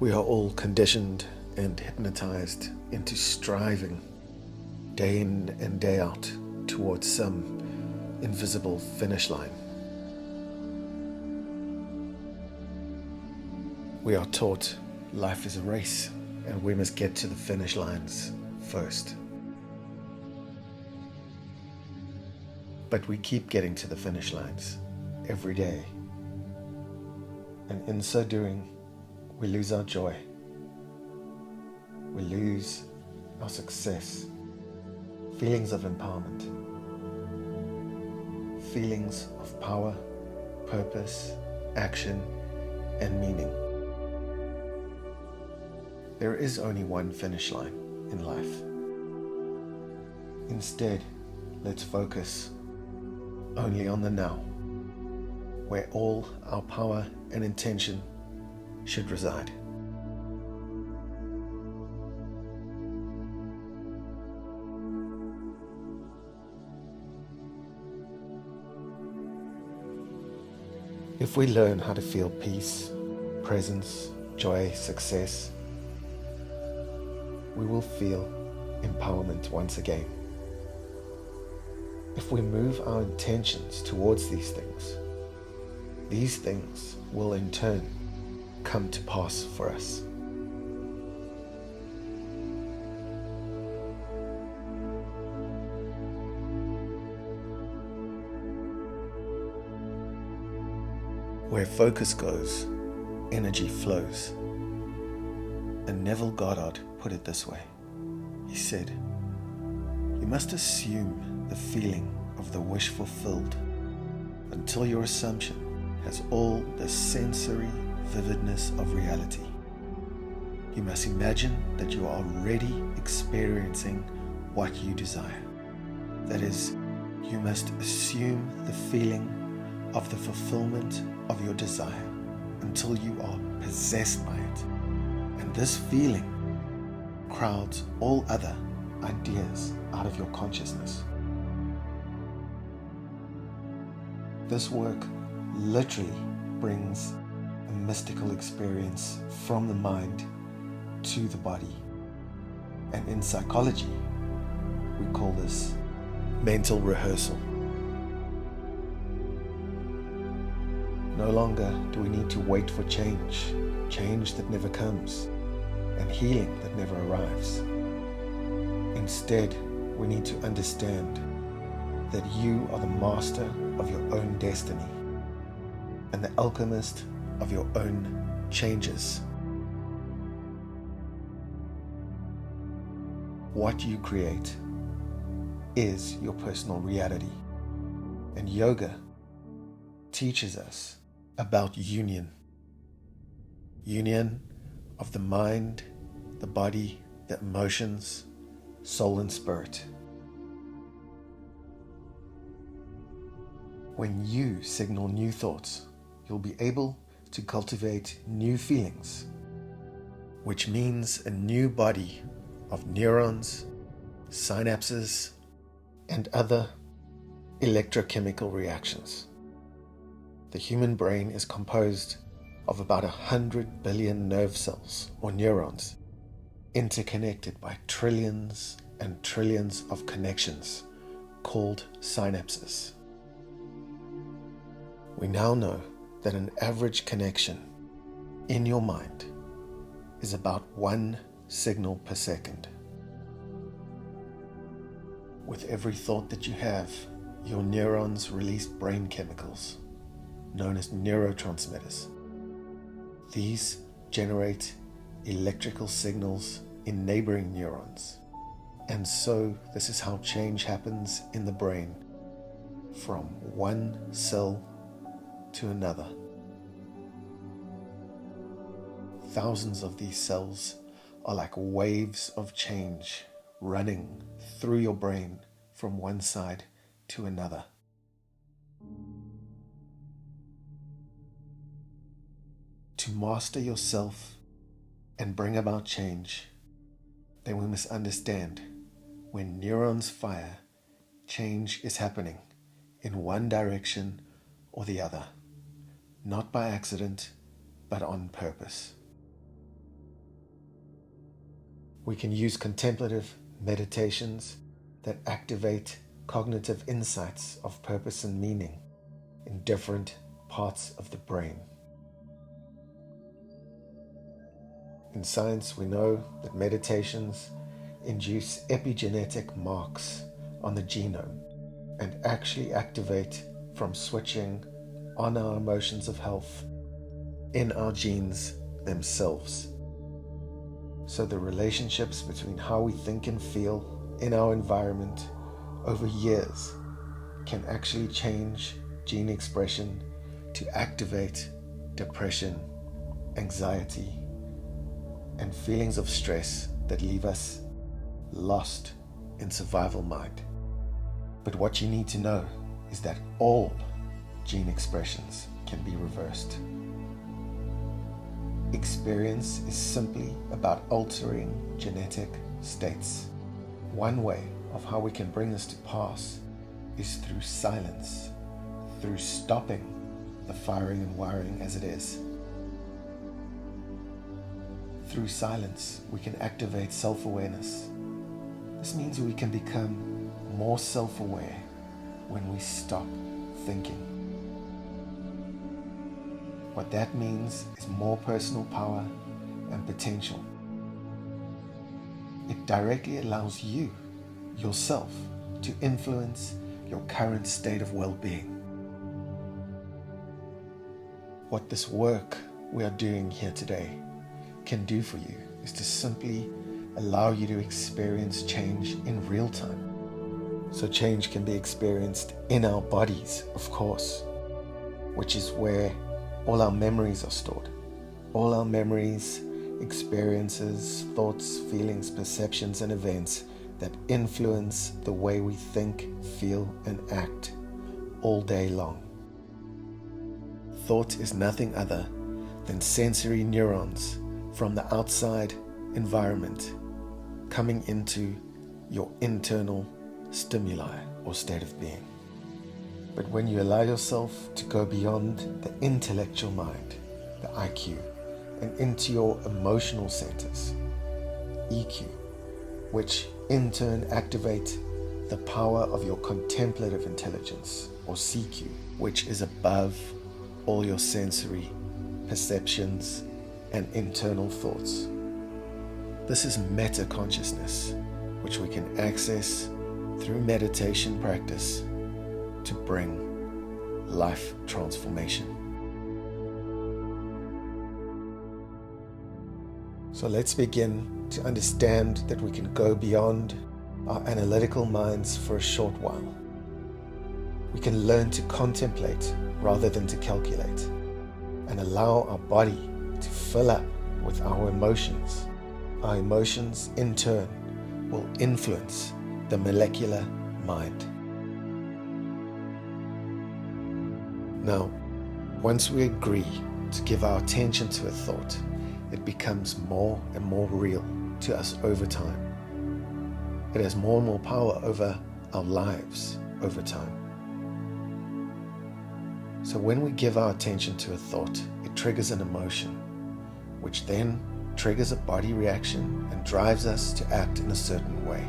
We are all conditioned and hypnotized into striving day in and day out towards some invisible finish line. We are taught life is a race and we must get to the finish lines first. But we keep getting to the finish lines every day. And in so doing, we lose our joy. We lose our success, feelings of empowerment, feelings of power, purpose, action, and meaning. There is only one finish line in life. Instead, let's focus only on the now, where all our power and intention should reside. If we learn how to feel peace, presence, joy, success, we will feel empowerment once again. If we move our intentions towards these things will in turn come to pass for us. Where focus goes, energy flows. And Neville Goddard put it this way. He said, "You must assume the feeling of the wish fulfilled until your assumption has all the sensory vividness of reality. You must imagine that you are already experiencing what you desire. That is, you must assume the feeling of the fulfillment of your desire until you are possessed by it. And this feeling crowds all other ideas out of your consciousness." This work literally brings a mystical experience from the mind to the body. And in psychology, we call this mental rehearsal. No longer do we need to wait for change that never comes, and healing that never arrives. Instead, we need to understand that you are the master of your own destiny and the alchemist of your own changes. What you create is your personal reality, and yoga teaches us about union of the mind, the body, the emotions, soul and spirit. When you signal new thoughts, you'll be able to cultivate new feelings, which means a new body of neurons, synapses, and other electrochemical reactions. The human brain is composed of about 100 billion nerve cells or neurons, interconnected by trillions and trillions of connections called synapses. We now know that an average connection in your mind is about 1 signal per second. With every thought that you have, your neurons release brain chemicals known as neurotransmitters. These generate electrical signals in neighboring neurons. And so this is how change happens in the brain, from one cell to another. Thousands of these cells are like waves of change running through your brain from one side to another. To master yourself and bring about change, then we must understand when neurons fire, change is happening in one direction or the other, not by accident, but on purpose. We can use contemplative meditations that activate cognitive insights of purpose and meaning in different parts of the brain. In science, we know that meditations induce epigenetic marks on the genome and actually activate from switching on our emotions of health in our genes themselves. So the relationships between how we think and feel in our environment over years can actually change gene expression to activate depression, anxiety, and feelings of stress that leave us lost in survival mind. But what you need to know is that all gene expressions can be reversed. Experience is simply about altering genetic states. One way of how we can bring this to pass is through silence, through stopping the firing and wiring as it is. Through silence, we can activate self-awareness. This means we can become more self-aware when we stop thinking. What that means is more personal power and potential. It directly allows you, yourself, to influence your current state of well-being. What this work we are doing here today can do for you is to simply allow you to experience change in real time. So change can be experienced in our bodies, of course, which is where all our memories are stored. All our memories, experiences, thoughts, feelings, perceptions, and events that influence the way we think, feel, and act all day long. Thought is nothing other than sensory neurons from the outside environment coming into your internal stimuli or state of being. But when you allow yourself to go beyond the intellectual mind, the IQ, and into your emotional centers, EQ, which in turn activate the power of your contemplative intelligence, or CQ, which is above all your sensory perceptions and internal thoughts. This is meta consciousness, which we can access through meditation practice to bring life transformation. So let's begin to understand that we can go beyond our analytical minds for a short while. We can learn to contemplate rather than to calculate, and allow our body to fill up with our emotions. Our emotions, in turn, will influence the molecular mind. Now, once we agree to give our attention to a thought, it becomes more and more real to us over time. It has more and more power over our lives over time. So when we give our attention to a thought, it triggers an emotion, which then triggers a body reaction and drives us to act in a certain way.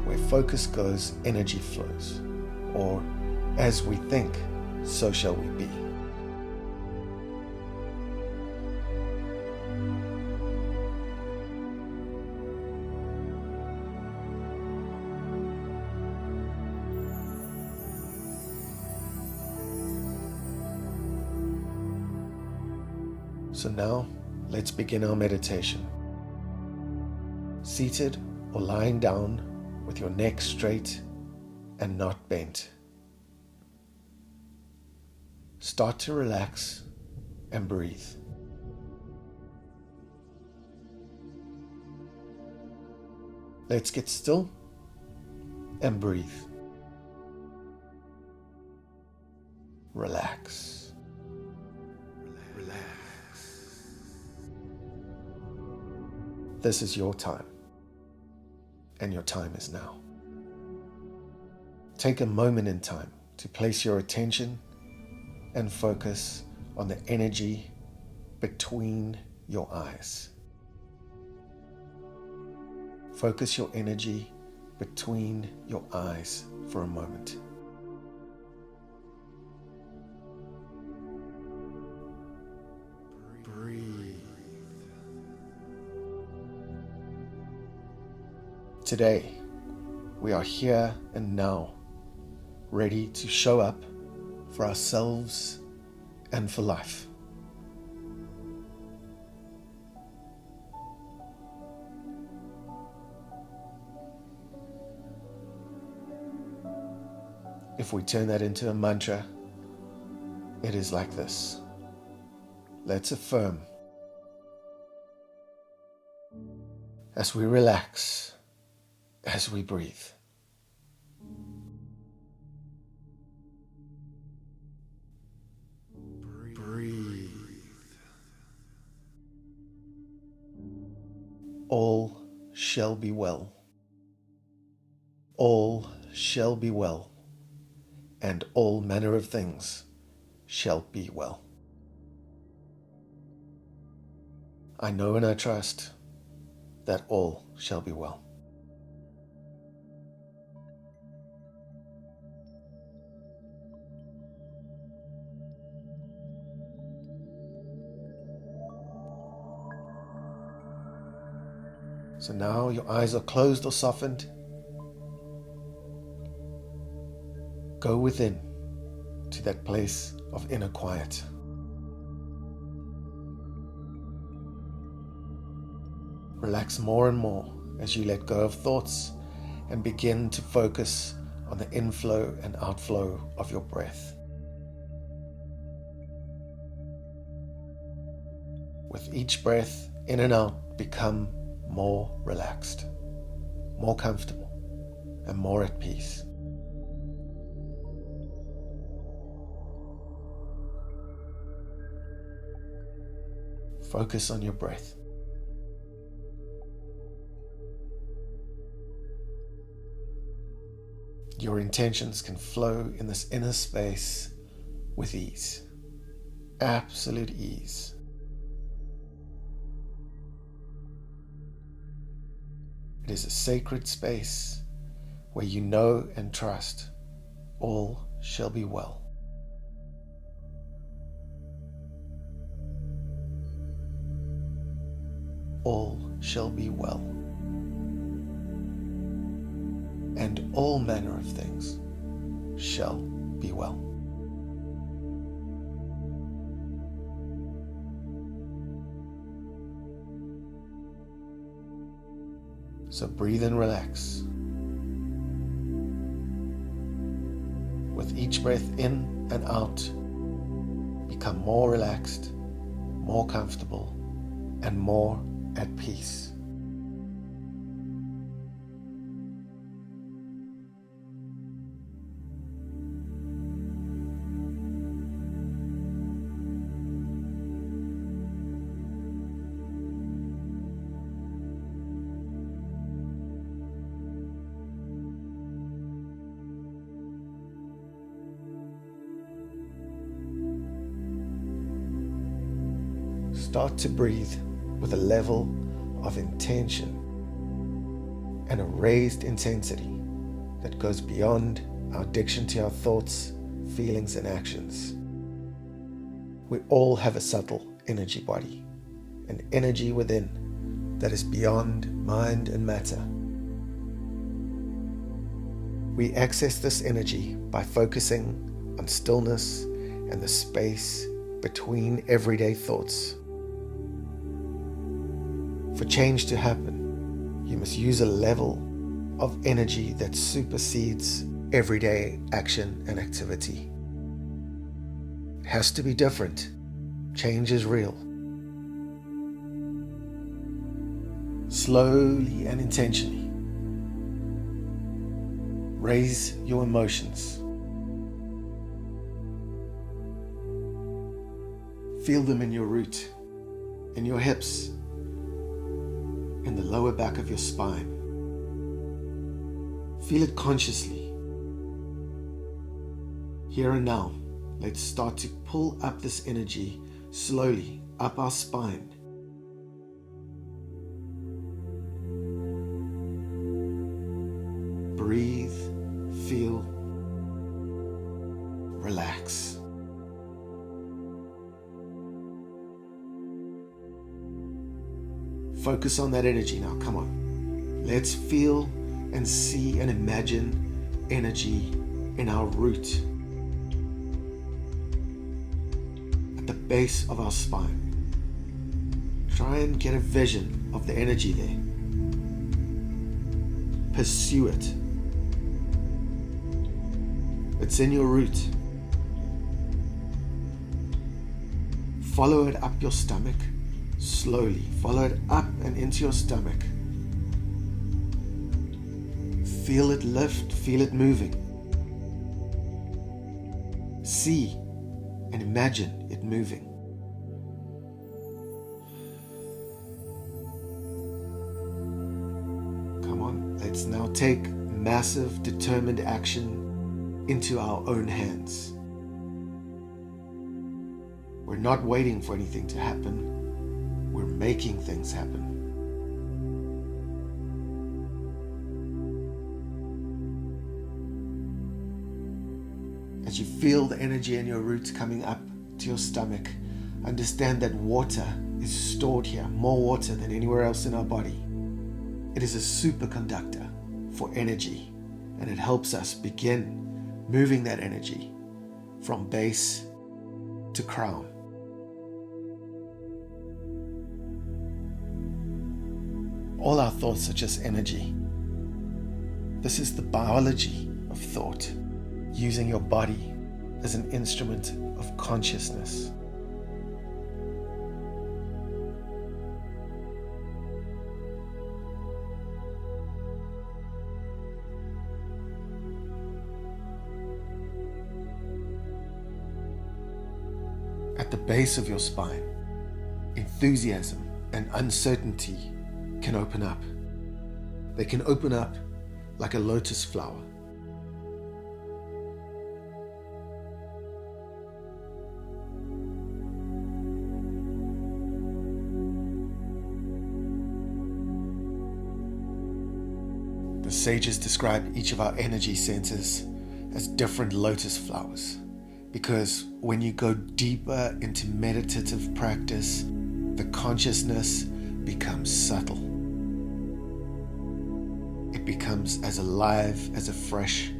Where focus goes, energy flows. Or, as we think, so shall we be. So now, let's begin our meditation. Seated or lying down with your neck straight and not bent. Start to relax and breathe. Let's get still and breathe. Relax. Relax. This is your time, and your time is now. Take a moment in time to place your attention and focus on the energy between your eyes. Focus your energy between your eyes for a moment. Breathe. Today, we are here and now, ready to show up for ourselves and for life. If we turn that into a mantra, it is like this. Let's affirm as we relax, as we breathe. Breathe. All shall be well. All shall be well. And all manner of things shall be well. I know and I trust that all shall be well. So now your eyes are closed or softened. Go within to that place of inner quiet. Relax more and more as you let go of thoughts and begin to focus on the inflow and outflow of your breath. With each breath in and out, become more relaxed, more comfortable, and more at peace. Focus on your breath. Your intentions can flow in this inner space with ease, absolute ease. It is a sacred space where you know and trust all shall be well. All shall be well, and all manner of things shall be well. So breathe and relax. With each breath in and out, become more relaxed, more comfortable, and more at peace. Start to breathe with a level of intention and a raised intensity that goes beyond our addiction to our thoughts, feelings, and actions. We all have a subtle energy body, an energy within that is beyond mind and matter. We access this energy by focusing on stillness and the space between everyday thoughts. For change to happen, you must use a level of energy that supersedes everyday action and activity. It has to be different. Change is real. Slowly and intentionally, raise your emotions. Feel them in your root, in your hips, in the lower back of your spine. Feel it consciously. Here and now, let's start to pull up this energy slowly up our spine. Focus on that energy now. Come on. Let's feel and see and imagine energy in our root, at the base of our spine. Try and get a vision of the energy there. Pursue it. It's in your root. Follow it up your stomach, slowly. Follow it up and into your stomach. Feel it lift, feel it moving. See and imagine it moving. Come on, let's now take massive, determined action into our own hands. We're not waiting for anything to happen. We're making things happen. As you feel the energy in your roots coming up to your stomach, understand that water is stored here, more water than anywhere else in our body. It is a superconductor for energy, and it helps us begin moving that energy from base to crown. All our thoughts are just energy. This is the biology of thought, using your body as an instrument of consciousness. At the base of your spine, enthusiasm and uncertainty can open up. They can open up like a lotus flower. The sages describe each of our energy centers as different lotus flowers, because when you go deeper into meditative practice, the consciousness becomes subtle. It becomes as alive as a fresh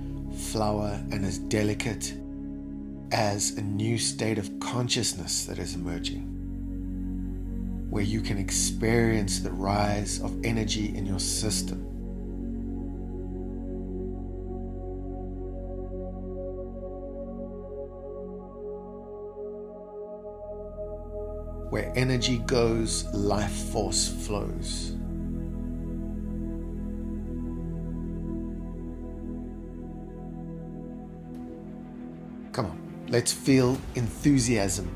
flower and as delicate as a new state of consciousness that is emerging, where you can experience the rise of energy in your system. Where energy goes, life force flows. Come on, let's feel enthusiasm.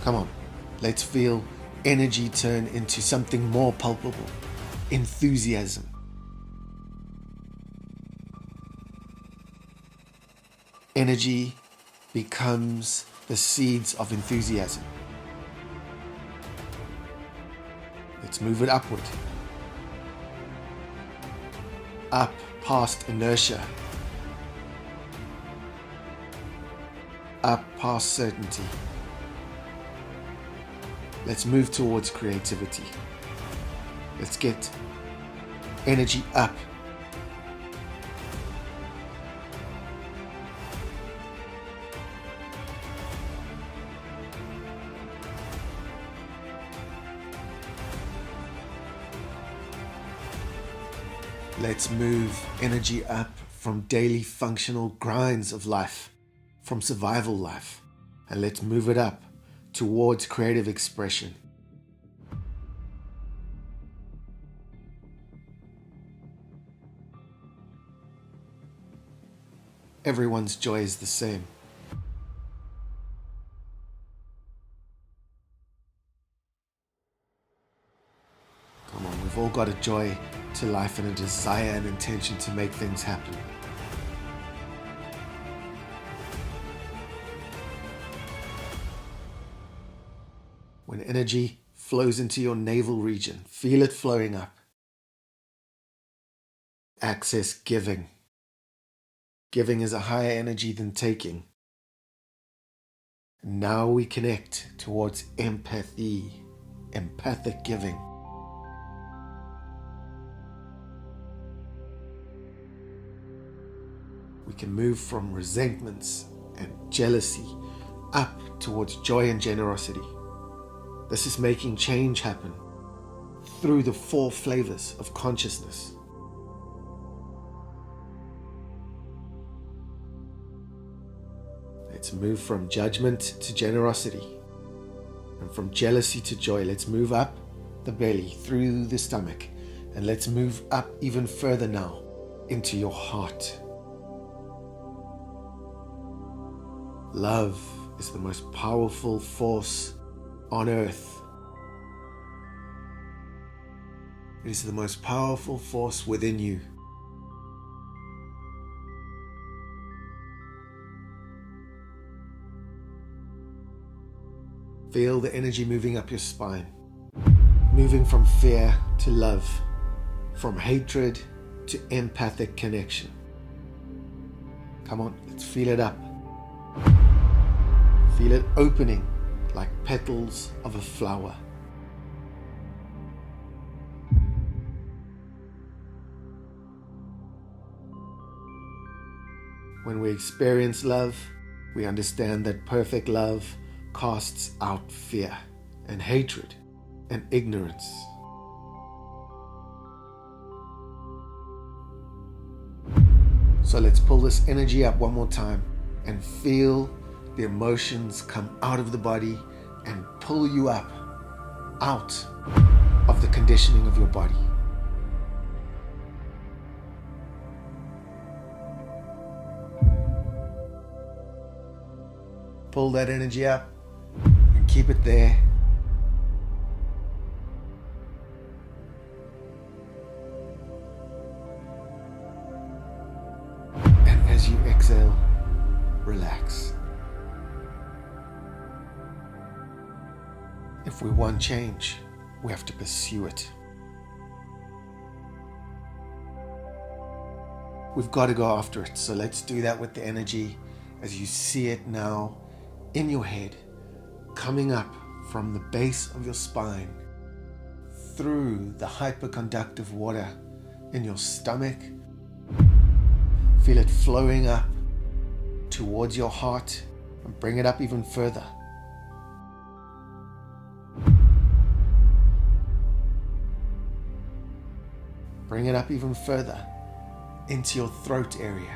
Come on, let's feel energy turn into something more palpable. Enthusiasm. Energy becomes the seeds of enthusiasm. Let's move it upward. Up past inertia. Up past certainty. Let's move towards creativity. Let's get energy up. Let's move energy up from daily functional grinds of life, from survival life, and let's move it up towards creative expression. Everyone's joy is the same. Come on, we've all got a joy to life and a desire and intention to make things happen. When energy flows into your navel region, feel it flowing up. Access giving. Giving is a higher energy than taking. Now we connect towards empathy, empathic giving. We can move from resentments and jealousy up towards joy and generosity. This is making change happen through the 4 flavors of consciousness. Let's move from judgment to generosity, and from jealousy to joy. Let's move up the belly, through the stomach, and let's move up even further now into your heart. Love is the most powerful force on earth. It is the most powerful force within you. Feel the energy moving up your spine, moving from fear to love, from hatred to empathic connection. Come on, let's feel it up. Feel it opening like petals of a flower. When we experience love, we understand that perfect love casts out fear and hatred and ignorance. So let's pull this energy up one more time and feel the emotions come out of the body and pull you up, out of the conditioning of your body. Pull that energy up and keep it there. And as you exhale, relax. If we want change, we have to pursue it. We've got to go after it. So let's do that with the energy as you see it now in your head, coming up from the base of your spine, through the hyperconductive water in your stomach. Feel it flowing up towards your heart and bring it up even further. Bring it up even further into your throat area.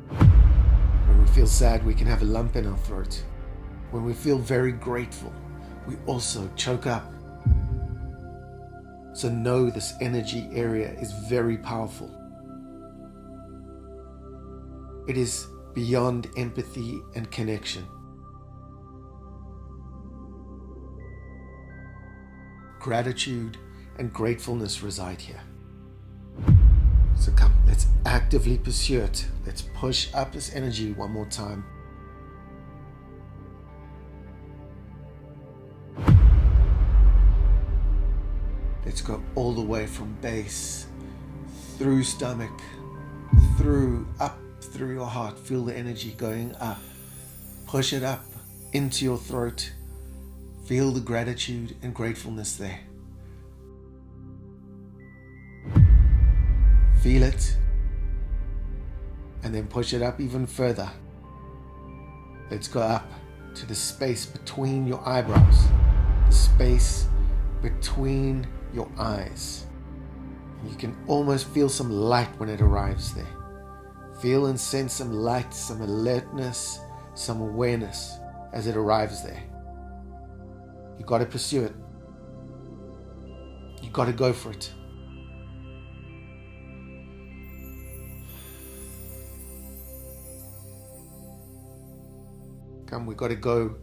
When we feel sad, we can have a lump in our throat. When we feel very grateful, we also choke up. So know this energy area is very powerful. It is beyond empathy and connection. Gratitude and gratefulness reside here. So come, let's actively pursue it. Let's push up this energy one more time. Let's go all the way from base, through stomach, up through your heart. Feel the energy going up. Push it up into your throat. Feel the gratitude and gratefulness there. Feel it, and then push it up even further. Let's go up to the space between your eyebrows, the space between your eyes. You can almost feel some light when it arrives there. Feel and sense some light, some alertness, some awareness as it arrives there. You got to pursue it. You got to go for it. Come, we got to go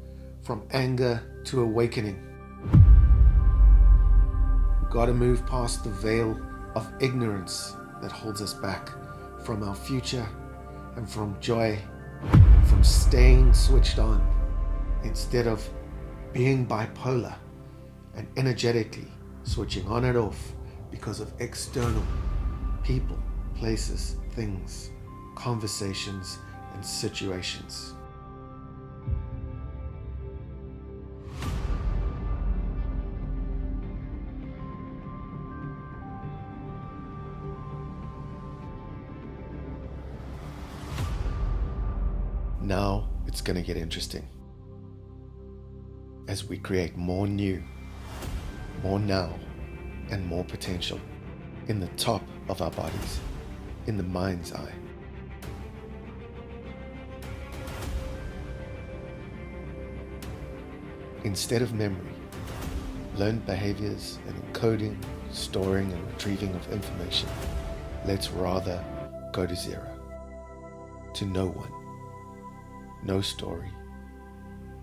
from anger to awakening. We got to move past the veil of ignorance that holds us back from our future and from joy and from staying switched on instead of being bipolar and energetically switching on and off because of external people, places, things. conversations, and situations. Now it's going to get interesting. As we create more new, more now, and more potential in the top of our bodies, in the mind's eye. Instead of memory, learned behaviors and encoding, storing and retrieving of information, let's rather go to zero, to no one, no story,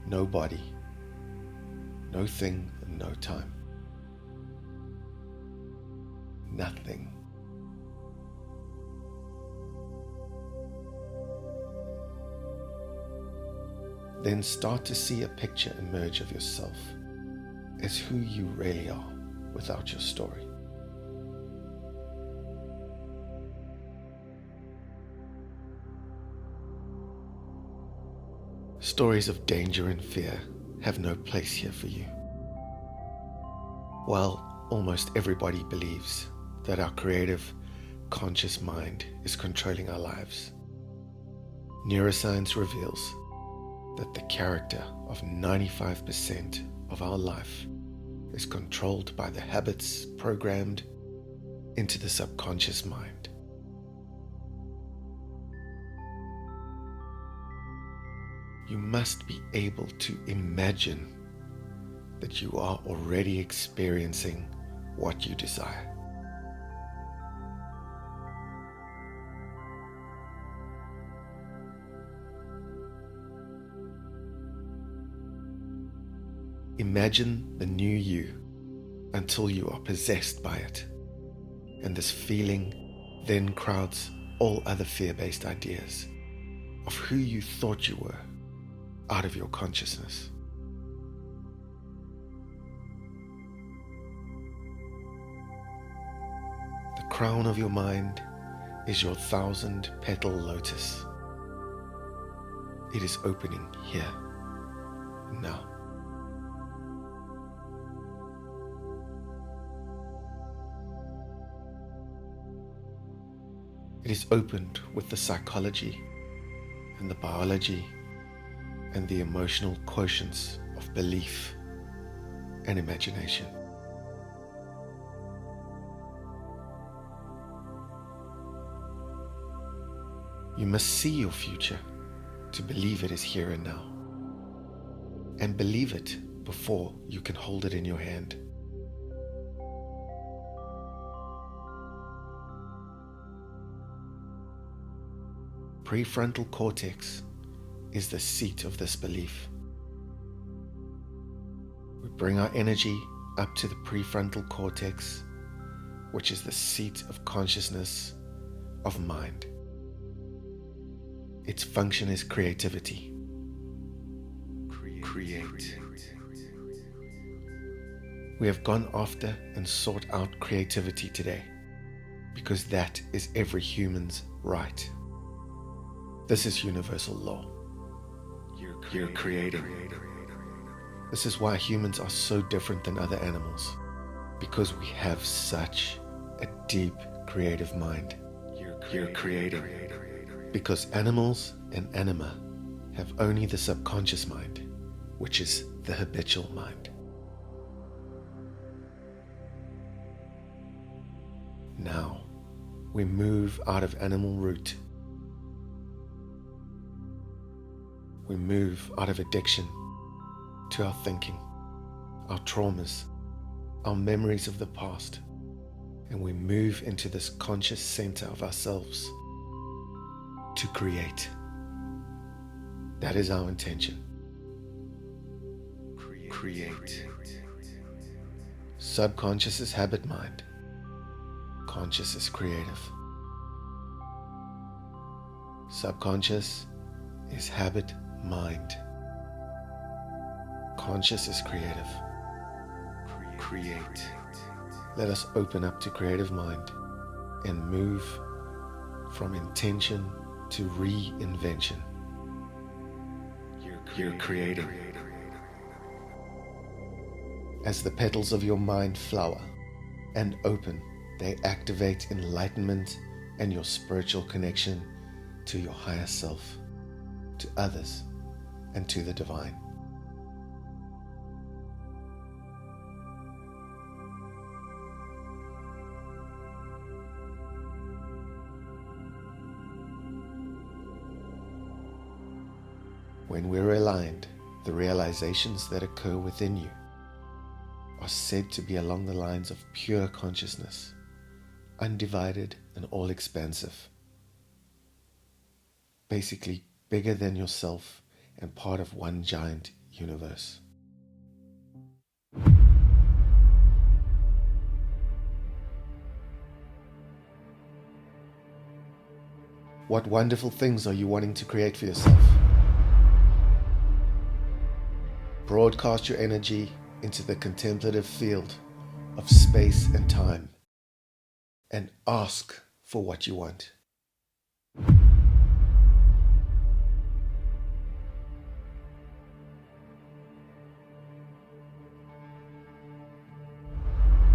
no body, no thing and no time. Nothing. Then start to see a picture emerge of yourself as who you really are without your story. Stories of danger and fear have no place here for you. While almost everybody believes that our creative, conscious mind is controlling our lives, neuroscience reveals that the character of 95% of our life is controlled by the habits programmed into the subconscious mind. You must be able to imagine that you are already experiencing what you desire. Imagine the new you until you are possessed by it, and this feeling then crowds all other fear-based ideas of who you thought you were out of your consciousness. The crown of your mind is your 1,000-petal lotus. It is opening here, now. It is opened with the psychology and the biology and the emotional quotients of belief and imagination. You must see your future to believe it is here and now, and believe it before you can hold it in your hand. Prefrontal cortex is the seat of this belief. We bring our energy up to the prefrontal cortex, which is the seat of consciousness, of mind. Its function is creativity. Create. We have gone after and sought out creativity today because that is every human's right. This is universal law. You're creating. This is why humans are so different than other animals, because we have such a deep creative mind. You're creating. Because animals and anima have only the subconscious mind, which is the habitual mind. Now, we move out of animal root. We move out of addiction to our thinking, our traumas, our memories of the past, and we move into this conscious center of ourselves to create. That is our intention. Create. Subconscious is habit mind. Conscious is creative. Subconscious is habit mind. Conscious is creative. Create. Let us open up to creative mind and move from intention to reinvention. You're creating. As the petals of your mind flower and open, they activate enlightenment and your spiritual connection to your higher self, to others, and to the divine. When we're aligned, the realizations that occur within you are said to be along the lines of pure consciousness, undivided and all-expansive, basically bigger than yourself and part of one giant universe. What wonderful things are you wanting to create for yourself? Broadcast your energy into the contemplative field of space and time and ask for what you want.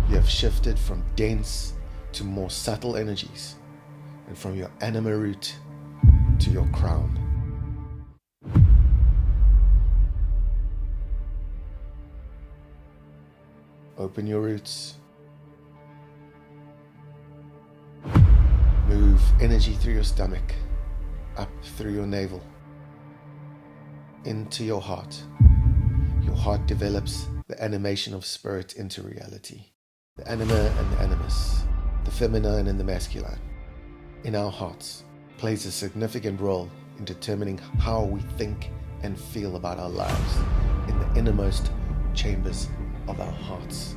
You have shifted from dense to more subtle energies, and from your anima root to your crown. Open your roots. Move energy through your stomach, up through your navel, into your heart. Your heart develops the animation of spirit into reality. The anima and the animus, the feminine and the masculine, in our hearts, plays a significant role in determining how we think and feel about our lives in the innermost chambers of our hearts.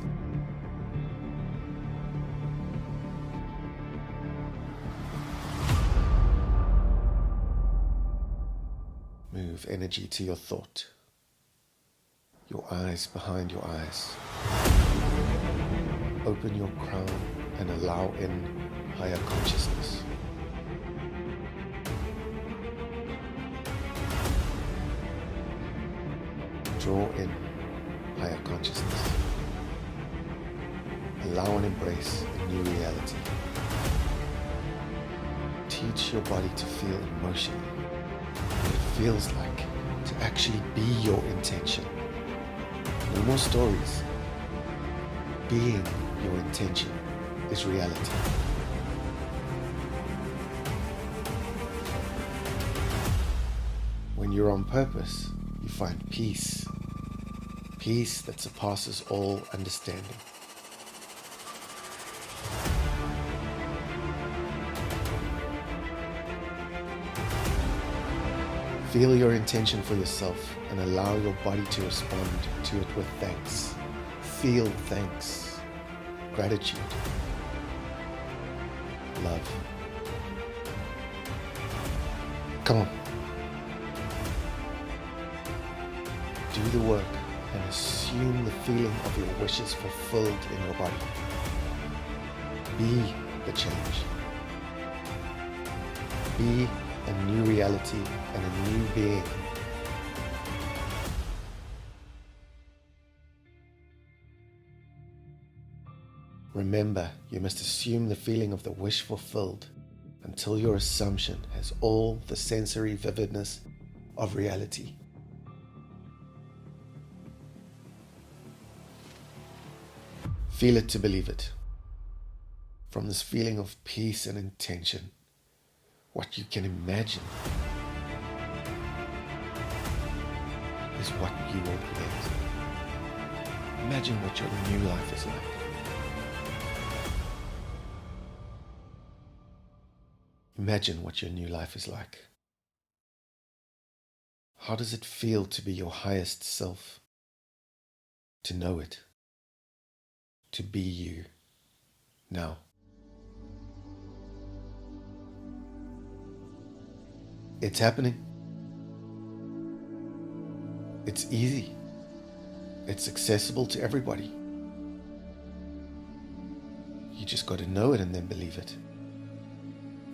Move energy to your thought, your eyes behind your eyes. Open your crown and allow in higher consciousness. Draw in higher consciousness. Allow and embrace a new reality. Teach your body to feel emotionally what it feels like to actually be your intention. No more stories. Being your intention is reality. When you're on purpose, you find peace. Peace that surpasses all understanding. Feel your intention for yourself and allow your body to respond to it with thanks. Feel thanks, gratitude, love. Come on. Do the work and assume the feeling of your wishes fulfilled in your body. Be the change. Be a new reality and a new being. Remember, you must assume the feeling of the wish fulfilled until your assumption has all the sensory vividness of reality. Feel it to believe it. From this feeling of peace and intention, what you can imagine is what you will create. Imagine what your new life is like. Imagine what your new life is like. How does it feel to be your highest self? To know it. To be you now. It's happening. It's easy. It's accessible to everybody. You just got to know it and then believe it.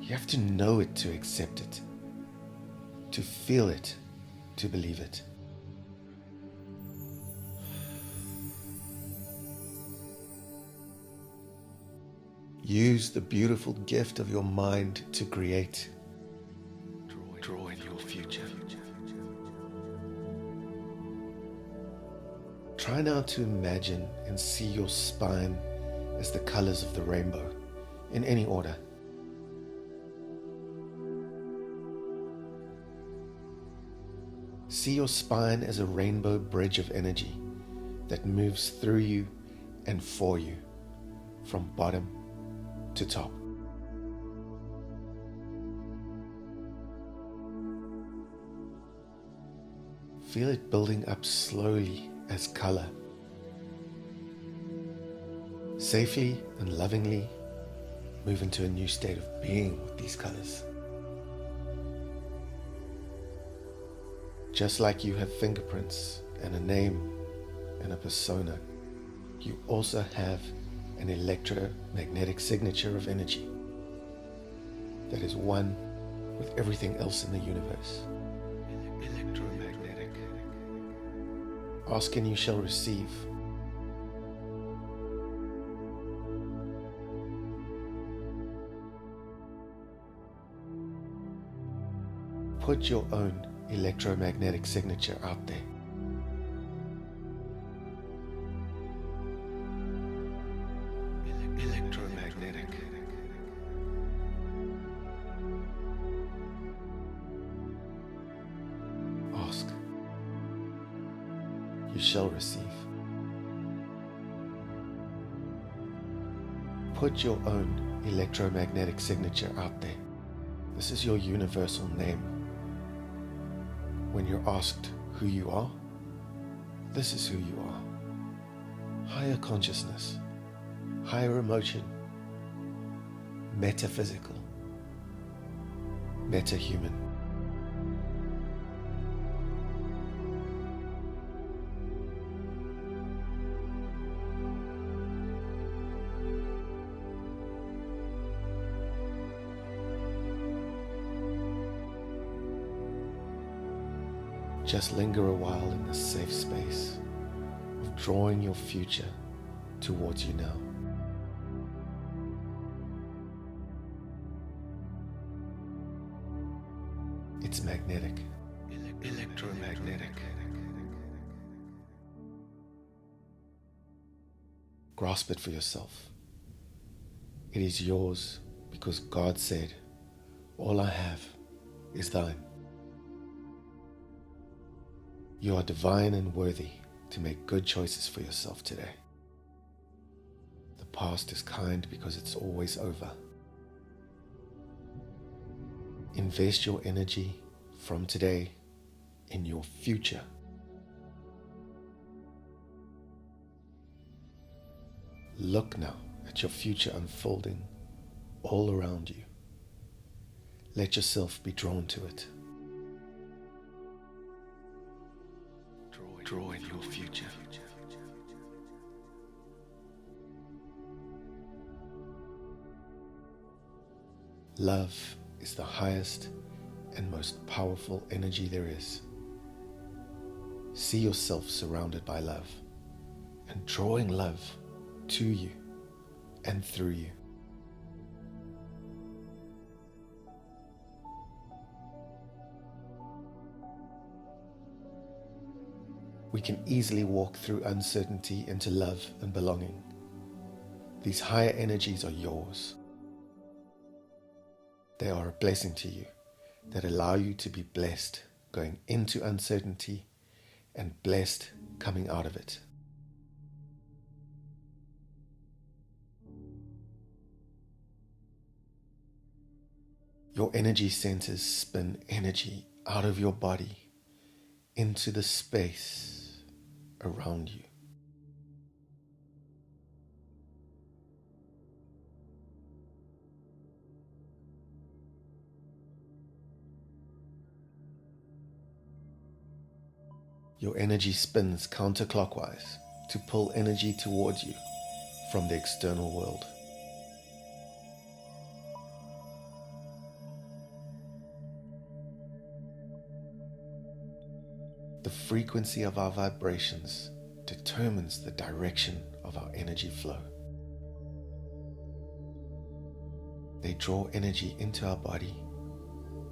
You have to know it to accept it. to feel it, to believe it. Use the beautiful gift of your mind to create. Draw in your future. Try now to imagine and see your spine as the colors of the rainbow, in any order. See your spine as a rainbow bridge of energy that moves through you and for you, from bottom to top. Feel it building up slowly as color. Safely and lovingly move into a new state of being with these colors. Just like you have fingerprints and a name and a persona, you also have an electromagnetic signature of energy that is one with everything else in the universe. Electromagnetic. Ask and you shall receive. Put your own electromagnetic signature out there. Electromagnetic. Ask. You shall receive. Put your own electromagnetic signature out there. This is your universal name. When you're asked who you are, this is who you are. Higher consciousness, higher emotion, metaphysical, metahuman. Just linger a while in this safe space of drawing your future towards you now. It's magnetic. Electromagnetic. Grasp it for yourself. It is yours because God said, "All I have is thine." You are divine and worthy to make good choices for yourself today. The past is kind because it's always over. Invest your energy from today in your future. Look now at your future unfolding all around you. Let yourself be drawn to it. Draw in your future. Love is the highest and most powerful energy there is. See yourself surrounded by love and drawing love to you and through you. We can easily walk through uncertainty into love and belonging. These higher energies are yours. They are a blessing to you that allow you to be blessed going into uncertainty and blessed coming out of it. Your energy centers spin energy out of your body into the space around you. Your energy spins counterclockwise to pull energy towards you from the external world. The frequency of our vibrations determines the direction of our energy flow. They draw energy into our body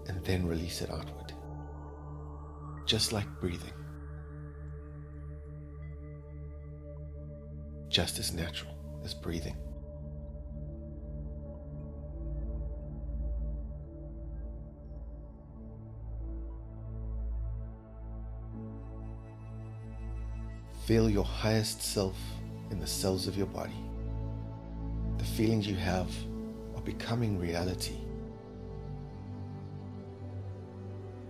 and then release it outward, just like breathing, just as natural as breathing. Feel your highest self in the cells of your body. The feelings you have are becoming reality.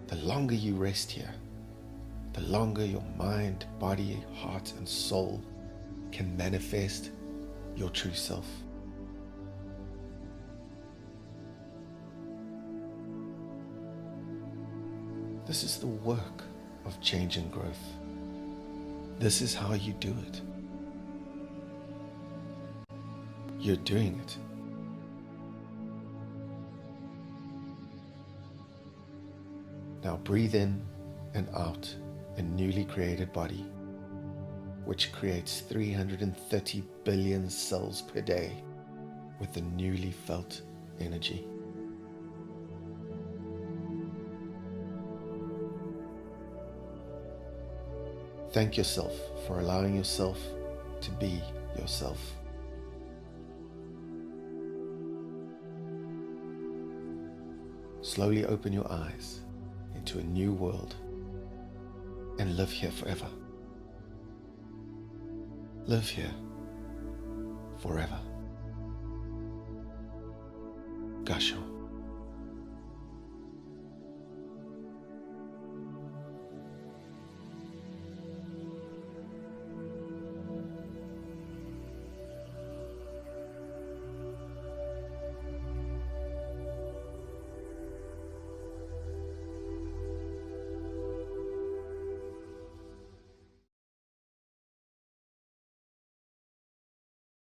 The longer you rest here, the longer your mind, body, heart, and soul can manifest your true self. This is the work of change and growth. This is how you do it. You're doing it. Now breathe in and out a newly created body, which creates 330 billion cells per day with the newly felt energy. Thank yourself for allowing yourself to be yourself. Slowly open your eyes into a new world and live here forever. Live here forever. Gasho.